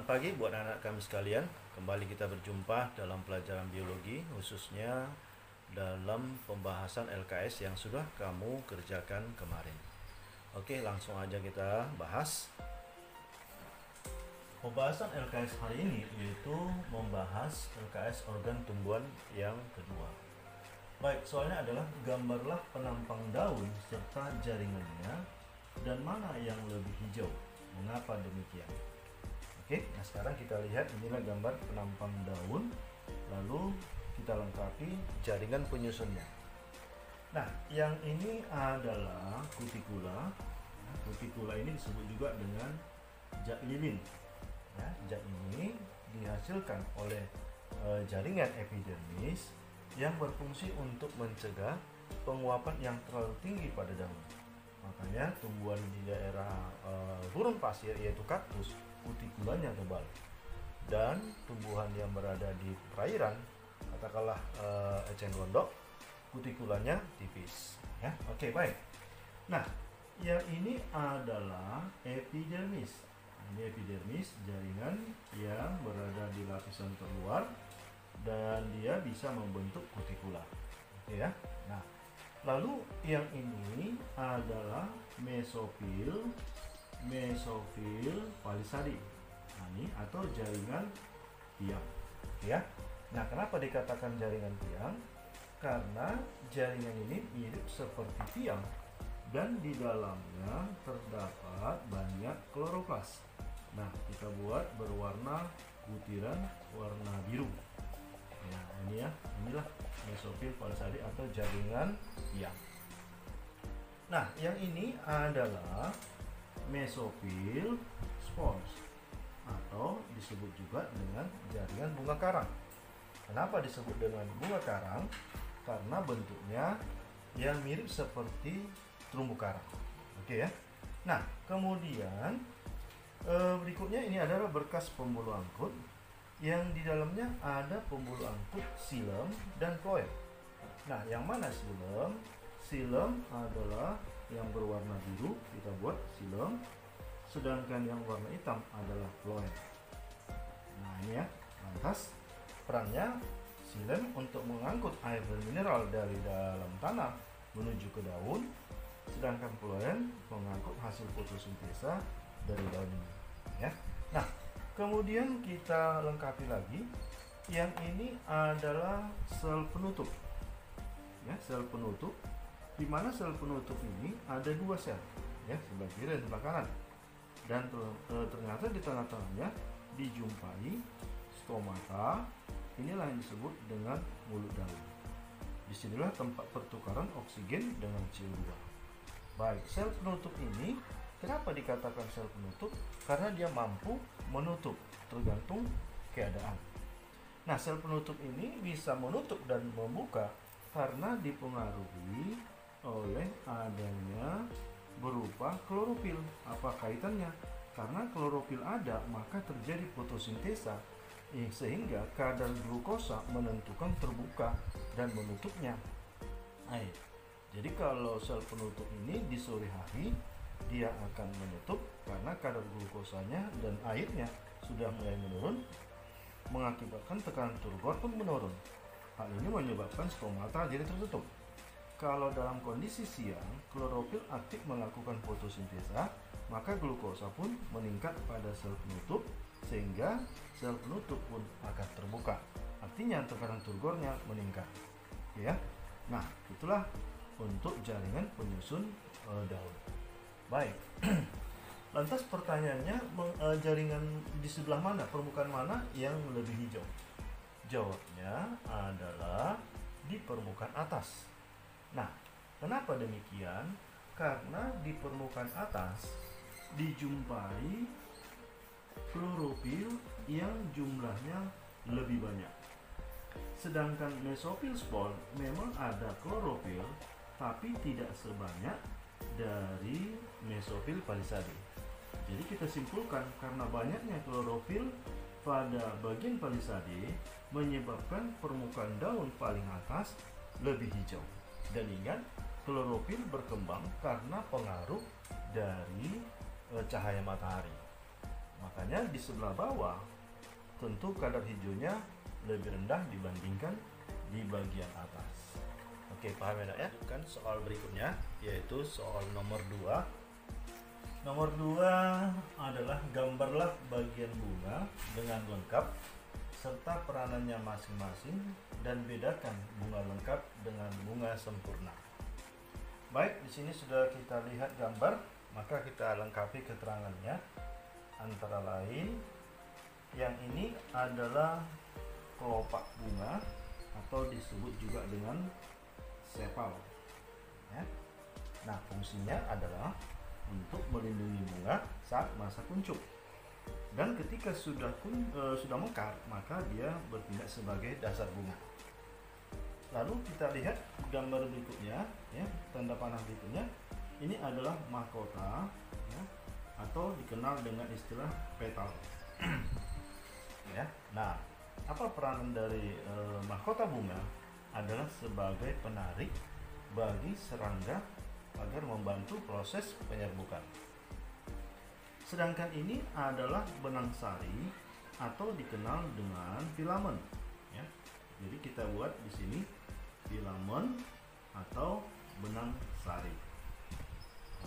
pagi buat anak kami sekalian. Kembali kita berjumpa dalam pelajaran biologi, khususnya dalam pembahasan LKS yang sudah kamu kerjakan kemarin. Oke, langsung aja kita bahas. Pembahasan LKS hari ini yaitu membahas LKS organ tumbuhan yang kedua. Baik, soalnya adalah gambarlah penampang daun serta jaringannya dan mana yang lebih hijau. Mengapa demikian? Oke, nah sekarang kita lihat inilah gambar penampang daun, lalu kita lengkapi jaringan penyusunnya. Nah, yang ini adalah kutikula. Nah, kutikula ini disebut juga dengan jak lilin. Ya, jak ini dihasilkan oleh jaringan epidermis yang berfungsi untuk mencegah penguapan yang terlalu tinggi pada daun. Makanya tumbuhan di daerah gurun pasir yaitu kaktus, kutikulanya tebal, dan tumbuhan yang berada di perairan, katakanlah eceng gondok, kutikulanya tipis. Ya, oke, baik. Nah, yang ini adalah epidermis. Ini epidermis, jaringan yang berada di lapisan terluar dan dia bisa membentuk kutikula. Oke ya. Nah, lalu yang ini adalah mesofil palisade. Nah, ini atau jaringan tiang. Ya. Nah, kenapa dikatakan jaringan tiang? Karena jaringan ini mirip seperti tiang dan di dalamnya terdapat banyak kloroplas. Nah, kita buat berwarna butiran warna biru. Nah, ini ya, inilah mesofil palisade atau jaringan tiang. Nah, yang ini adalah mesofil spons atau disebut juga dengan jaringan bunga karang. Kenapa disebut dengan bunga karang? Karena bentuknya yang mirip seperti terumbu karang. Oke ya. Nah, kemudian berikutnya ini adalah berkas pembuluh angkut yang di dalamnya ada pembuluh angkut xilem dan floem. Nah, yang mana xilem? Xilem adalah yang berwarna biru, kita buat xilem, sedangkan yang warna hitam adalah floem. Nah, ini ya. Lantas perannya xilem untuk mengangkut air dan mineral dari dalam tanah menuju ke daun, sedangkan floem mengangkut hasil fotosintesa dari daun ini. Ya. Nah, kemudian kita lengkapi lagi. Yang ini adalah sel penutup. Ya, sel penutup. Di mana sel penutup ini ada dua sel, ya, sebelah kiri dan sebelah kanan. Dan ternyata di tengah-tengahnya dijumpai stomata. Inilah yang disebut dengan mulut daun. Disinilah tempat pertukaran oksigen dengan CO2. Baik, sel penutup ini kenapa dikatakan sel penutup? Karena dia mampu menutup, tergantung keadaan. Nah, sel penutup ini bisa menutup dan membuka karena dipengaruhi oleh adanya berupa klorofil. Apa kaitannya? Karena klorofil ada, maka terjadi fotosintesa sehingga kadar glukosa menentukan terbuka dan menutupnya air. Jadi kalau sel penutup ini di sore hari dia akan menutup karena kadar glukosanya dan airnya sudah mulai menurun, mengakibatkan tekanan turgor pun menurun. Hal ini menyebabkan stomata jadi tertutup. Kalau dalam kondisi siang, klorofil aktif melakukan fotosintesa, maka glukosa pun meningkat pada sel penutup sehingga sel penutup pun akan terbuka. Artinya tekanan turgornya meningkat. Ya. Nah, itulah untuk jaringan penyusun daun. Baik. Lantas pertanyaannya, jaringan di sebelah mana, permukaan mana yang lebih hijau? Jawabnya adalah di permukaan atas. Nah, kenapa demikian? Karena di permukaan atas dijumpai klorofil yang jumlahnya lebih banyak. Sedangkan mesofil spons memang ada klorofil, tapi tidak sebanyak dari mesofil palisade. Jadi kita simpulkan karena banyaknya klorofil pada bagian palisade menyebabkan permukaan daun paling atas lebih hijau. Dan ingat, klorofil berkembang karena pengaruh dari cahaya matahari. Makanya di sebelah bawah tentu kadar hijaunya lebih rendah dibandingkan di bagian atas. Oke, paham ya, Nak, ya? Kan soal berikutnya yaitu soal nomor 2. Nomor 2 adalah gambarlah bagian bunga dengan lengkap serta peranannya masing-masing dan bedakan bunga lengkap dengan bunga sempurna. Baik, di sini sudah kita lihat gambar, maka kita lengkapi keterangannya. Antara lain, yang ini adalah kelopak bunga atau disebut juga dengan sepal. Ya. Nah, fungsinya adalah untuk melindungi bunga saat masa kuncup. Dan ketika sudah mekar, maka dia bertindak sebagai dasar bunga. Lalu kita lihat gambar berikutnya, ya, tanda panah berikutnya. Ini adalah mahkota, ya, atau dikenal dengan istilah petal. Ya. Nah, apa peranan dari mahkota bunga? Adalah sebagai penarik bagi serangga agar membantu proses penyerbukan. Sedangkan ini adalah benang sari atau dikenal dengan filamen. Ya. Jadi kita buat di sini filamen atau benang sari.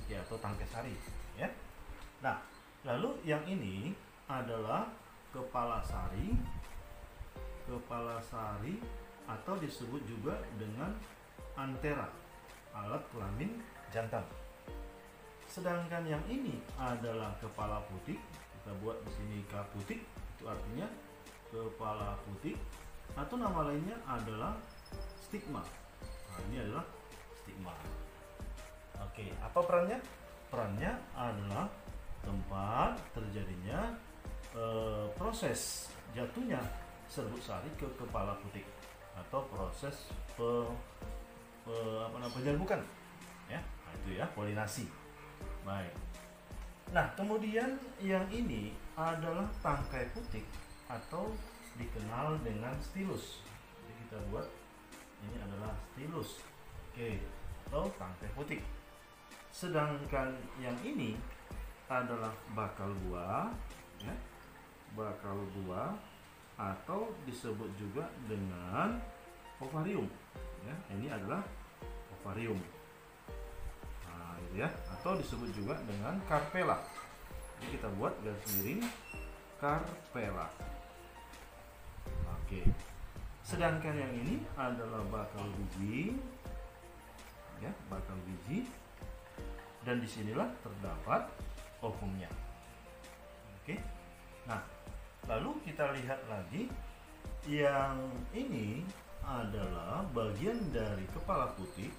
Oke, atau tangkai sari. Ya. Nah, lalu yang ini adalah kepala sari atau disebut juga dengan antera, alat kelamin jantan. Sedangkan yang ini adalah kepala putik. Kita buat di sini kaputik, itu artinya kepala putik, atau nama lainnya adalah stigma. Nah, ini adalah stigma. Oke, apa perannya? Perannya adalah tempat terjadinya proses jatuhnya serbuk sari ke kepala putik atau proses penyerbukan, ya. Nah, itu ya, polinasi. Baik. Nah, kemudian yang ini adalah tangkai putik atau dikenal dengan stilus. Jadi kita buat ini adalah stilus. Oke, atau tangkai putik. Sedangkan yang ini adalah bakal buah, ya. Bakal buah atau disebut juga dengan ovarium, ya. Ini adalah ovarium. Nah, itu ya, atau disebut juga dengan carpella. Jadi kita buat garis miring carpella. Oke. Sedangkan yang ini adalah bakal biji, ya, bakal biji. Dan disinilah terdapat ovumnya. Oke. Nah, lalu kita lihat lagi, yang ini adalah bagian dari kepala putik,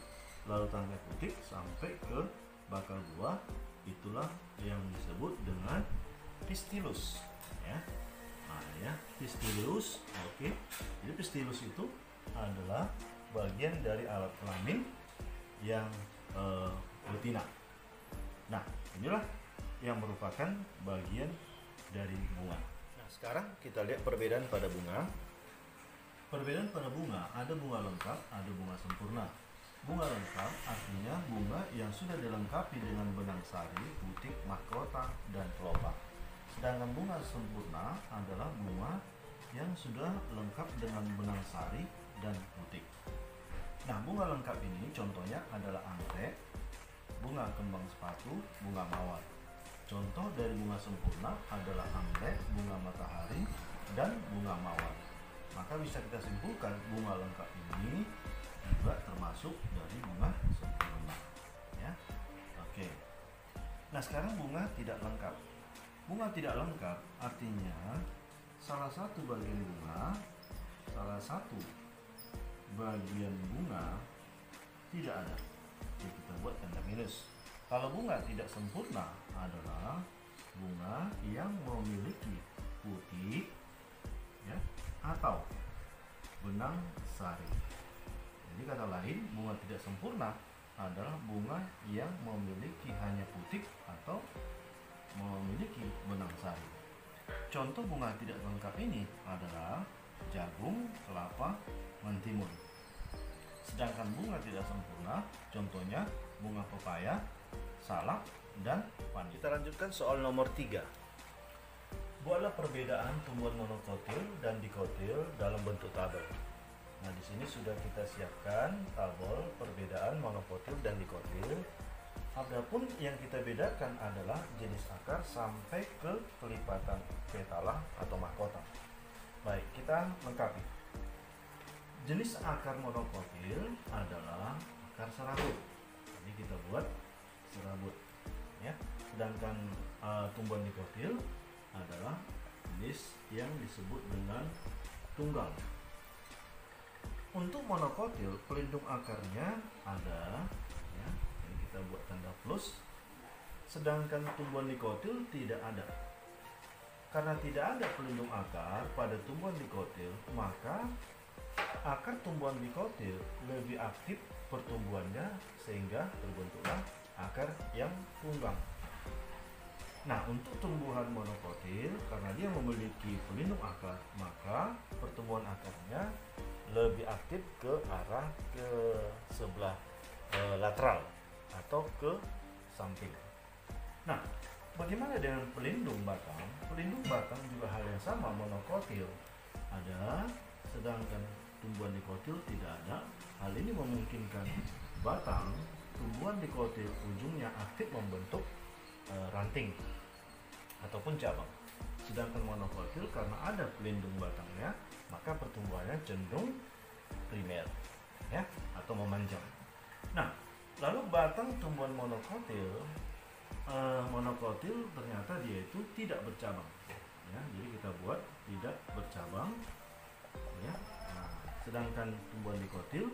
lalu tangkai putik sampai ke bakal buah. Itulah yang disebut dengan pistilus, ya. Nah, ya, pistilus. Oke. Jadi pistilus itu adalah bagian dari alat kelamin yang betina. Nah, inilah yang merupakan bagian dari bunga. Nah, sekarang kita lihat perbedaan pada bunga. Perbedaan pada bunga, ada bunga lengkap, ada bunga sempurna. Bunga lengkap artinya bunga yang sudah dilengkapi dengan benang sari, putik, mahkota, dan kelopak. Sedangkan bunga sempurna adalah bunga yang sudah lengkap dengan benang sari dan putik. Nah, bunga lengkap ini contohnya adalah anggrek, bunga kembang sepatu, bunga mawar. Contoh dari bunga sempurna adalah anggrek, bunga matahari, dan bunga mawar. Maka bisa kita simpulkan bunga lengkap ini juga termasuk dari bunga sempurna. Ya, oke. Nah, sekarang bunga tidak lengkap. Bunga tidak lengkap artinya salah satu bagian bunga tidak ada. Jadi kita buat tanda minus. Kalau bunga tidak sempurna adalah bunga yang memiliki putik, ya, atau benang sari. Jadi kata lain, bunga tidak sempurna adalah bunga yang memiliki hanya putik atau memiliki benang sari. Contoh bunga tidak lengkap ini adalah jagung, kelapa, mentimun. Sedangkan bunga tidak sempurna, contohnya bunga pepaya, salak, dan padi. Kita lanjutkan soal nomor 3. Buatlah perbedaan tumbuhan monokotil dan dikotil dalam bentuk tabel. Nah, di sini sudah kita siapkan tabel perbedaan monokotil dan dikotil. Adapun yang kita bedakan adalah jenis akar sampai ke kelipatan petala atau mahkota. Baik, kita lengkapi. Jenis akar monokotil adalah akar serabut. Jadi kita buat serabut, ya. Sedangkan tumbuhan dikotil adalah jenis yang disebut dengan tunggal. Untuk monokotil, pelindung akarnya ada, ya. Ini kita buat tanda plus. Sedangkan tumbuhan dikotil tidak ada. Karena tidak ada pelindung akar pada tumbuhan dikotil, maka akar tumbuhan dikotil lebih aktif pertumbuhannya sehingga terbentuklah akar yang tunggang. Nah, untuk tumbuhan monokotil, karena dia memiliki pelindung akar, maka pertumbuhan akarnya lebih aktif ke arah ke sebelah lateral atau ke samping. Nah, bagaimana dengan pelindung batang? Pelindung batang juga hal yang sama, monokotil ada, sedangkan tumbuhan dikotil tidak ada. Hal ini memungkinkan batang tumbuhan dikotil ujungnya aktif membentuk ranting ataupun cabang. Sedangkan monokotil karena ada pelindung batangnya, maka pertumbuhannya cenderung primer, ya, atau memanjang. Nah, lalu batang tumbuhan monokotil ternyata dia itu tidak bercabang, ya. Jadi kita buat tidak bercabang, ya. Nah, sedangkan tumbuhan dikotil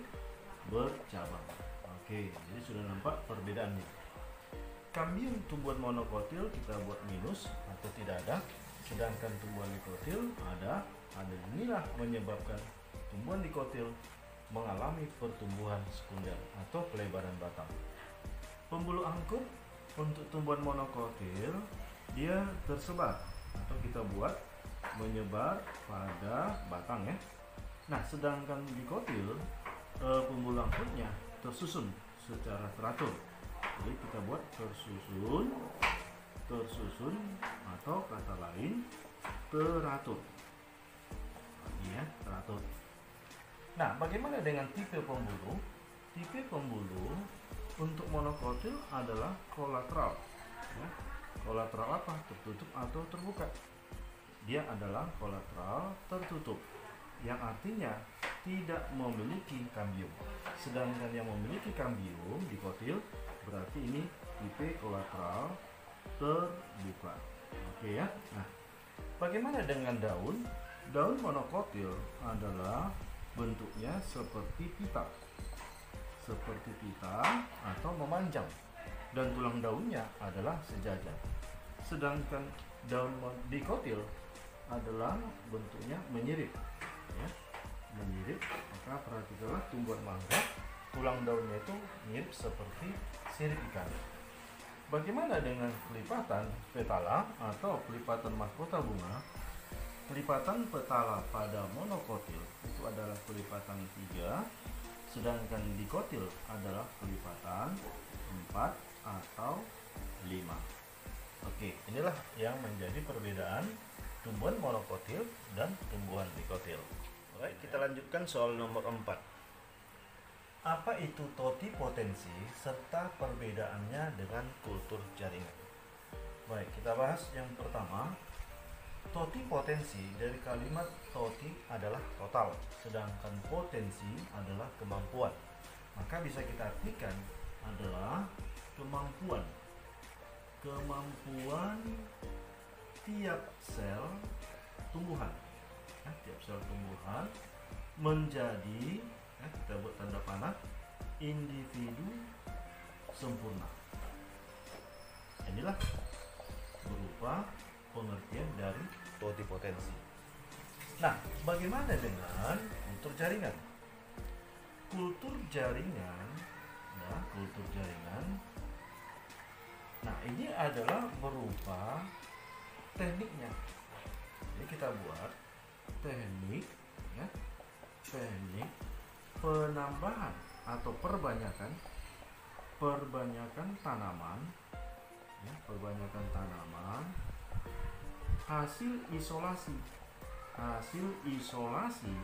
bercabang. Oke, jadi sudah nampak perbedaannya. Kambium tumbuhan monokotil kita buat minus atau tidak ada, sedangkan tumbuhan dikotil ada. Inilah menyebabkan tumbuhan dikotil mengalami pertumbuhan sekunder atau pelebaran batang. Pembuluh angkut untuk tumbuhan monokotil dia tersebar atau kita buat menyebar pada batang, ya. Nah, sedangkan dikotil pembuluh angkutnya tersusun secara teratur. Jadi kita buat tersusun atau kata lain teratur. Ini, ya, teratur. Nah, bagaimana dengan tipe pembuluh? Tipe pembuluh untuk monokotil adalah kolateral, ya. Kolateral apa? Tertutup atau terbuka? Dia adalah kolateral tertutup, yang artinya tidak memiliki kambium. Sedangkan yang memiliki kambium dikotil berarti ini tipe kolateral terbuka. Oke, ya. Nah, bagaimana dengan daun? Daun monokotil adalah bentuknya seperti pita. Seperti pita atau memanjang. Dan tulang daunnya adalah sejajar. Sedangkan daun dikotil adalah bentuknya menyirip, ya. Menyirip, maka perhatikanlah tumbuhan mangga, tulang daunnya itu mirip seperti sirip ikan. Bagaimana dengan kelipatan petala atau kelipatan mahkota bunga? Kelipatan petala pada monokotil itu adalah kelipatan 3, sedangkan dikotil adalah kelipatan 4 atau 5. Oke, inilah yang menjadi perbedaan tumbuhan monokotil dan tumbuhan dikotil. Baik, kita lanjutkan soal nomor 4. Apa itu totipotensi serta perbedaannya dengan kultur jaringan? Baik, kita bahas yang pertama. Totipotensi dari kalimat toti adalah total, sedangkan potensi adalah kemampuan. Maka bisa kita artikan adalah kemampuan tiap sel tumbuhan, ya, tiap sel tumbuhan menjadi, ya, kita buat tanda panah, individu sempurna. Inilah berupa pengertian dari totipotensi. Nah, bagaimana dengan kultur jaringan? Kultur jaringan, ya, kultur jaringan. Nah, ini adalah berupa tekniknya. Jadi kita buat teknik, ya, teknik penambahan atau perbanyakan tanaman, ya, perbanyakan tanaman hasil isolasi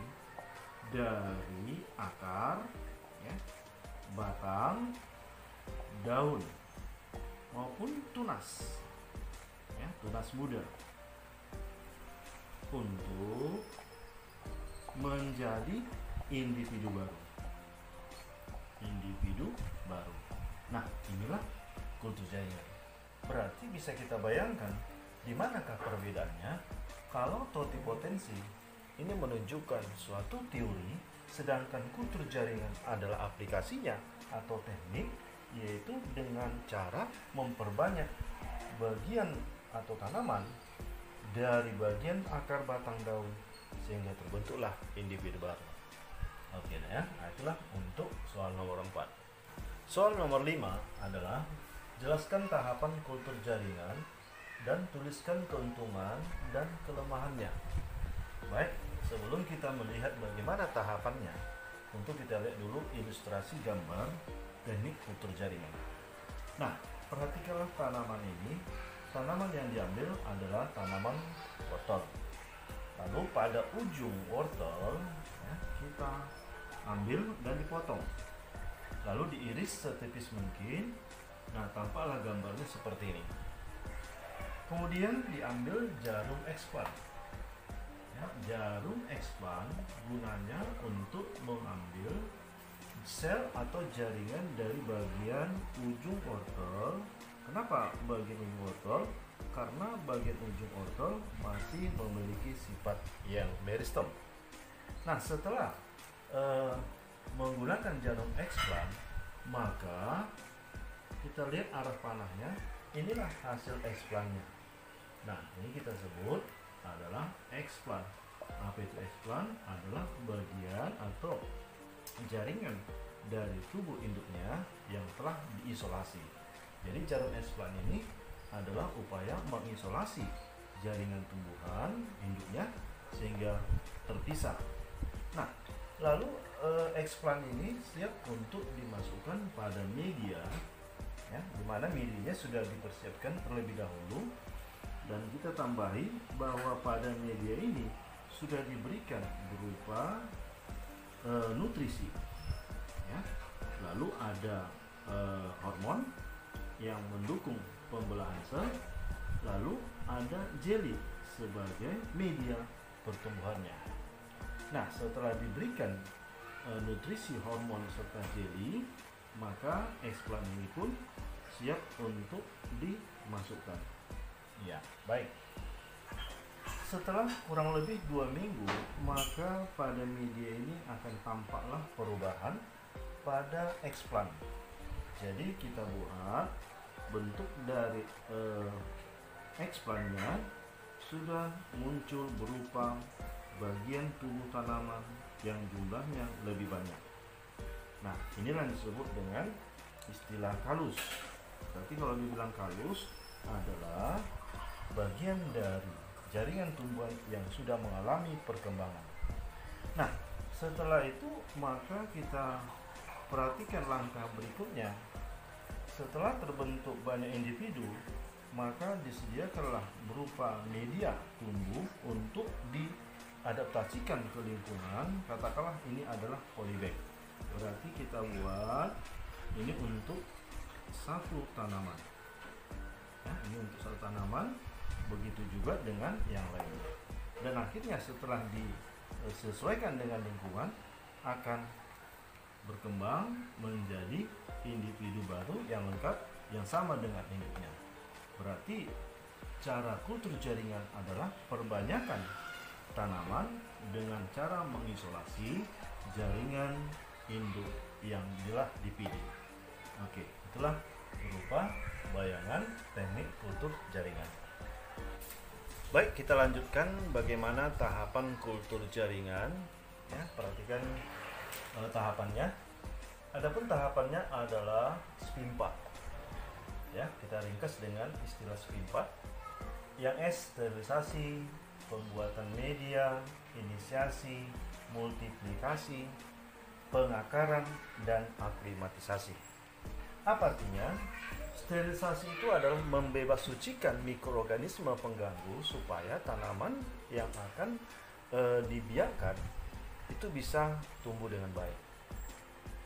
dari akar, ya, batang, daun maupun tunas, ya, tunas muda untuk menjadi individu baru. Nah, inilah kultur jaringan. Berarti bisa kita bayangkan di manakah perbedaannya kalau totipotensi ini menunjukkan suatu teori, sedangkan kultur jaringan adalah aplikasinya atau teknik, yaitu dengan cara memperbanyak bagian atau tanaman dari bagian akar, batang, daun sehingga terbentuklah individu baru. Oke ya, nah itulah untuk soal nomor 4. Soal nomor 5 adalah jelaskan tahapan kultur jaringan dan tuliskan keuntungan dan kelemahannya. Baik, sebelum kita melihat bagaimana tahapannya, tentu kita lihat dulu ilustrasi gambar teknik kultur jaringan. Nah, perhatikanlah tanaman ini. Tanaman yang diambil adalah tanaman wortel. Lalu pada ujung wortel, ya, kita ambil dan dipotong. Lalu diiris setipis mungkin. Nah, tampaklah gambarnya seperti ini. Kemudian diambil jarum eksplan. Ya, jarum eksplan gunanya untuk mengambil sel atau jaringan dari bagian ujung wortel. Kenapa bagian ujung wortel? Karena bagian ujung wortel masih memiliki sifat yang meristem. Nah, setelah menggunakan jarum eksplan, maka kita lihat arah panahnya. Inilah hasil eksplannya. Nah, ini kita sebut adalah eksplan. Apa itu eksplan? Adalah bagian atau jaringan dari tubuh induknya yang telah diisolasi. Jadi jarum eksplan ini adalah upaya mengisolasi jaringan tumbuhan induknya sehingga terpisah. Nah, lalu eksplan ini siap untuk dimasukkan pada media, ya, di mana medianya sudah dipersiapkan terlebih dahulu, dan kita tambahi bahwa pada media ini sudah diberikan berupa nutrisi, ya. Lalu ada hormon yang mendukung pembelahan sel, lalu ada jelly sebagai media pertumbuhannya. Nah, setelah diberikan nutrisi, hormon serta jelly, maka eksplan ini pun siap untuk dimasukkan. Ya, baik. Setelah kurang lebih 2 minggu, maka pada media ini akan tampaklah perubahan pada eksplan. Jadi kita buat bentuk dari eksplannya sudah muncul berupa bagian tubuh tanaman yang jumlahnya lebih banyak. Nah, inilah yang disebut dengan istilah kalus. Berarti kalau dibilang kalus adalah bagian dari jaringan tumbuhan yang sudah mengalami perkembangan. Nah, setelah itu maka kita perhatikan langkah berikutnya. Setelah terbentuk banyak individu, maka disediakanlah berupa media tumbuh untuk diadaptasikan ke lingkungan. Katakanlah ini adalah polybag. Berarti kita buat ini untuk satu tanaman. Ya, ini untuk satu tanaman, begitu juga dengan yang lainnya. Dan akhirnya setelah disesuaikan dengan lingkungan, akan berkembang menjadi individu baru yang lengkap, yang sama dengan induknya. Berarti cara kultur jaringan adalah perbanyakan tanaman dengan cara mengisolasi jaringan induk yang telah dipilih. Oke, itulah berupa bayangan teknik kultur jaringan. Baik, kita lanjutkan bagaimana tahapan kultur jaringan. Ya, perhatikan tahapannya. Adapun tahapannya adalah SPIM4. Ya, kita ringkas dengan istilah SPIM4. Yang S, sterilisasi, pembuatan media, inisiasi, multiplikasi, pengakaran, dan aklimatisasi. Apa artinya? Sterilisasi itu adalah membebas sucikan mikroorganisme pengganggu supaya tanaman yang akan dibiarkan itu bisa tumbuh dengan baik.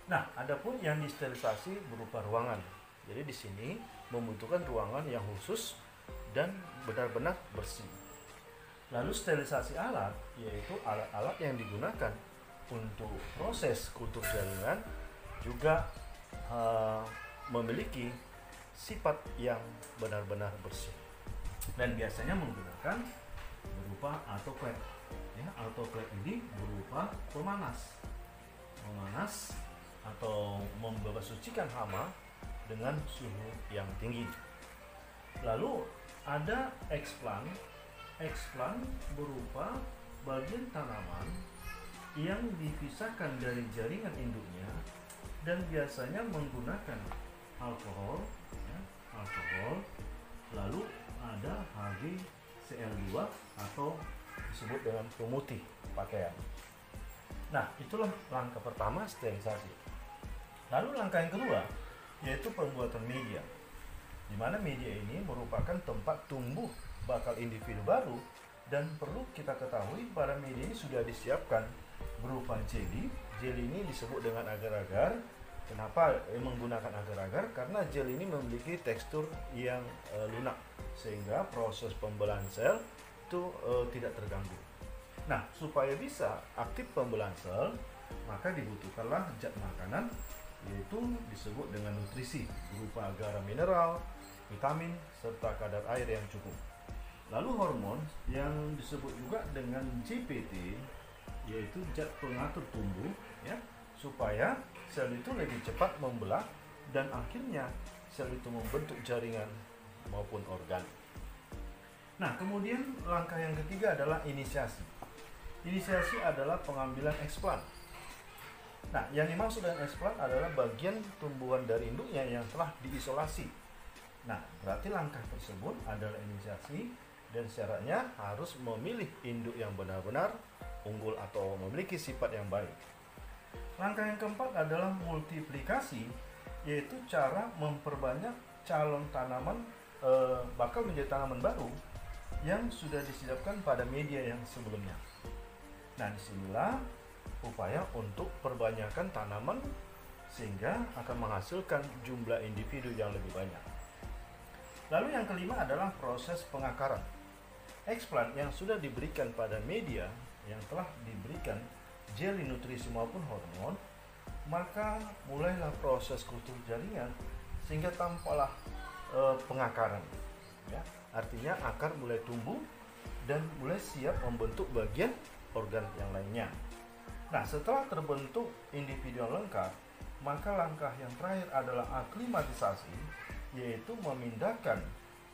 Nah, adapun yang disterilisasi berupa ruangan. Jadi di sini membutuhkan ruangan yang khusus dan benar-benar bersih. Lalu sterilisasi alat, yaitu alat-alat yang digunakan untuk proses kultur jaringan juga memiliki sifat yang benar-benar bersih dan biasanya menggunakan berupa autoclave. Ya, autoclave ini berupa pemanas atau membebas sucikan hama dengan suhu yang tinggi. Lalu ada explant berupa bagian tanaman yang dipisahkan dari jaringan induknya dan biasanya menggunakan alkohol, lalu ada HgCl2 atau disebut dengan pemutih pakaian. Nah, itulah langkah pertama, sterilisasi. Lalu langkah yang kedua yaitu pembuatan media, di mana media ini merupakan tempat tumbuh bakal individu baru dan perlu kita ketahui pada media ini sudah disiapkan berupa jelly. Jelly ini disebut dengan agar-agar. Kenapa menggunakan agar-agar? Karena gel ini memiliki tekstur yang lunak sehingga proses pembelahan sel itu tidak terganggu. Nah, supaya bisa aktif pembelahan sel, maka dibutuhkanlah zat makanan, yaitu disebut dengan nutrisi berupa garam mineral, vitamin, serta kadar air yang cukup. Lalu hormon yang disebut juga dengan GPT, yaitu zat pengatur tumbuh, ya, supaya sel itu lebih cepat membelah dan akhirnya sel itu membentuk jaringan maupun organ. Nah, kemudian langkah yang ketiga adalah inisiasi. Inisiasi adalah pengambilan eksplant. Nah, yang dimaksud dengan eksplant adalah bagian tumbuhan dari induknya yang telah diisolasi. Nah, berarti langkah tersebut adalah inisiasi dan syaratnya harus memilih induk yang benar-benar unggul atau memiliki sifat yang baik. Langkah yang keempat adalah multiplikasi, yaitu cara memperbanyak calon tanaman bakal menjadi tanaman baru yang sudah disiapkan pada media yang sebelumnya. Nah, disinilah upaya untuk perbanyakan tanaman sehingga akan menghasilkan jumlah individu yang lebih banyak. Lalu yang kelima adalah proses pengakaran. Eksplant yang sudah diberikan pada media yang telah diberikan jelly nutrisi maupun hormon, maka mulailah proses kultur jaringan sehingga tampaklah pengakaran, ya. Artinya akar mulai tumbuh dan mulai siap membentuk bagian organ yang lainnya. Nah, setelah terbentuk individu yang lengkap, maka langkah yang terakhir adalah aklimatisasi, yaitu memindahkan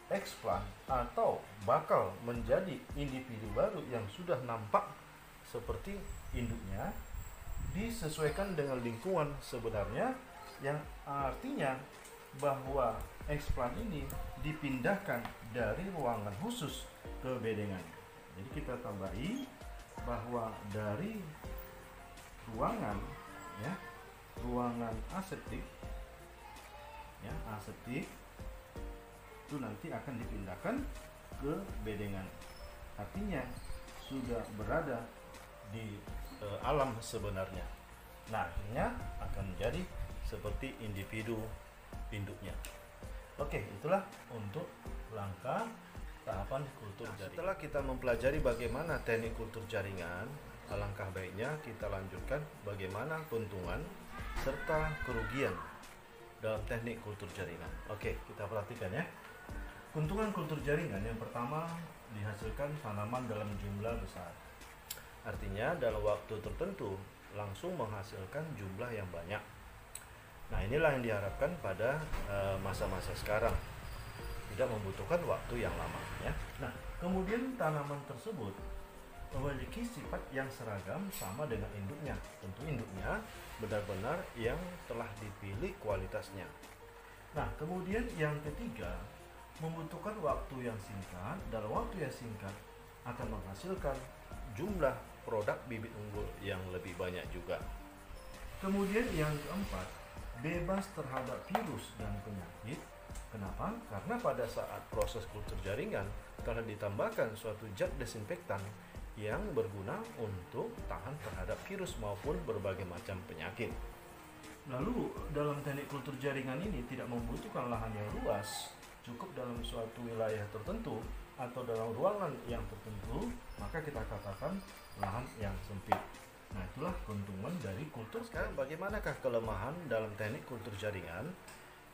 eksplant atau bakal menjadi individu baru yang sudah nampak seperti induknya, disesuaikan dengan lingkungan sebenarnya, yang artinya bahwa eksplant ini dipindahkan dari ruangan khusus ke bedengan. Jadi kita tambahi bahwa dari ruangan, ya, ruangan aseptik, ya, aseptik itu nanti akan dipindahkan ke bedengan. Artinya sudah berada di alam sebenarnya. Nah, akhirnya akan menjadi seperti individu induknya. Oke, itulah untuk langkah tahapan kultur jaringan. Setelah kita mempelajari bagaimana teknik kultur jaringan, alangkah baiknya kita lanjutkan bagaimana keuntungan serta kerugian dalam teknik kultur jaringan. Oke, kita perhatikan ya. Keuntungan kultur jaringan yang pertama, dihasilkan tanaman dalam jumlah besar. Artinya dalam waktu tertentu langsung menghasilkan jumlah yang banyak. Nah, inilah yang diharapkan pada masa-masa sekarang, tidak membutuhkan waktu yang lama, ya. Nah, kemudian tanaman tersebut memiliki sifat yang seragam sama dengan induknya. Tentu induknya benar-benar yang telah dipilih kualitasnya. Nah, kemudian yang ketiga, membutuhkan waktu yang singkat. Dalam waktu yang singkat akan menghasilkan jumlah produk bibit unggul yang lebih banyak juga. Kemudian yang keempat, bebas terhadap virus dan penyakit Kenapa? Karena pada saat proses kultur jaringan telah ditambahkan suatu zat desinfektan yang berguna untuk tahan terhadap virus maupun berbagai macam penyakit. Lalu dalam teknik kultur jaringan ini tidak membutuhkan lahan yang luas, cukup dalam suatu wilayah tertentu atau dalam ruangan yang tertentu, maka kita katakan lahan yang sempit. Nah, itulah keuntungan dari kultur. Sekarang bagaimanakah kelemahan dalam teknik kultur jaringan?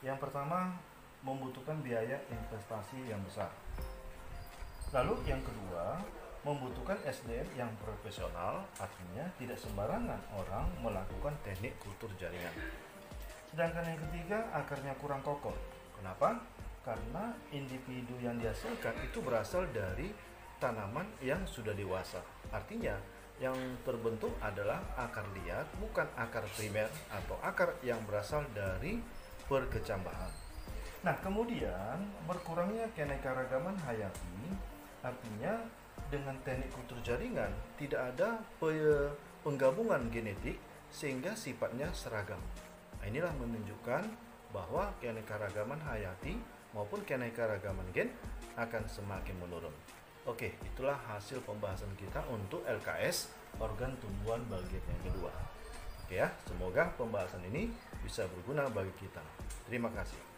Yang pertama, membutuhkan biaya investasi yang besar. Lalu yang kedua, membutuhkan SDM yang profesional, artinya tidak sembarangan orang melakukan teknik kultur jaringan. Sedangkan yang ketiga, akarnya kurang kokoh. Kenapa? Karena individu yang dihasilkan itu berasal dari tanaman yang sudah dewasa. Artinya, yang terbentuk adalah akar liat, bukan akar primer atau akar yang berasal dari perkecambahan. Nah, kemudian berkurangnya keanekaragaman hayati, artinya dengan teknik kultur jaringan tidak ada penggabungan genetik sehingga sifatnya seragam. Nah, inilah menunjukkan bahwa keanekaragaman hayati maupun keanekaragaman gen akan semakin menurun. Oke, itulah hasil pembahasan kita untuk LKS organ tumbuhan bagian yang kedua. Oke ya, semoga pembahasan ini bisa berguna bagi kita. Terima kasih.